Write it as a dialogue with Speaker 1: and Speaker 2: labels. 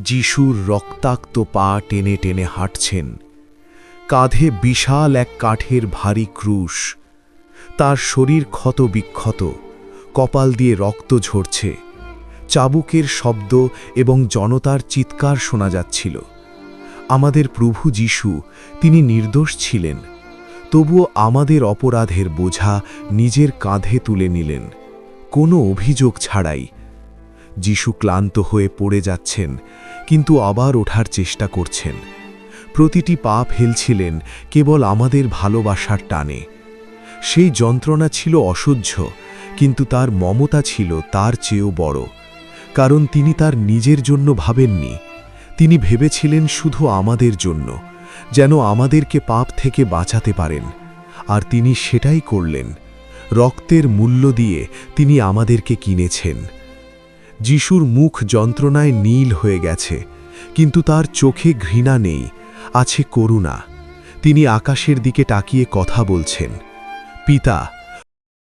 Speaker 1: যিশুর রক্তাক্ত পা টেনে টেনে হাঁটছেন, কাঁধে বিশাল এক কাঠের ভারী ক্রুশ। তার শরীর ক্ষত বিক্ষত, কপাল দিয়ে রক্ত ঝরছে, চাবুকের শব্দ এবং জনতার চিৎকার শোনা যাচ্ছিল। আমাদের প্রভু যিশু, তিনি নির্দোষ ছিলেন, তবুও আমাদের অপরাধের বোঝা নিজের কাঁধে তুলে নিলেন, কোনো অভিযোগ ছাড়াই। যিশু ক্লান্ত হয়ে পড়ে যাচ্ছেন, কিন্তু আবার ওঠার চেষ্টা করছেন। প্রতিটি পা ফেলছিলেন কেবল আমাদের ভালোবাসার টানে। সেই যন্ত্রণা ছিল অসহ্য, কিন্তু তার মমতা ছিল তার চেয়েও বড়। কারণ তিনি তার নিজের জন্য ভাবেননি, তিনি ভেবেছিলেন শুধু আমাদের জন্য, যেন আমাদেরকে পাপ থেকে বাঁচাতে পারেন। আর তিনি সেটাই করলেন। রক্তের মূল্য দিয়ে তিনি আমাদেরকে কিনেছেন। যিশুর মুখ যন্ত্রণায় নীল হয়ে গেছে, কিন্তু তার চোখে ঘৃণা নেই, আছে করুণা। তিনি আকাশের দিকে তাকিয়ে কথা বলছেন, পিতা,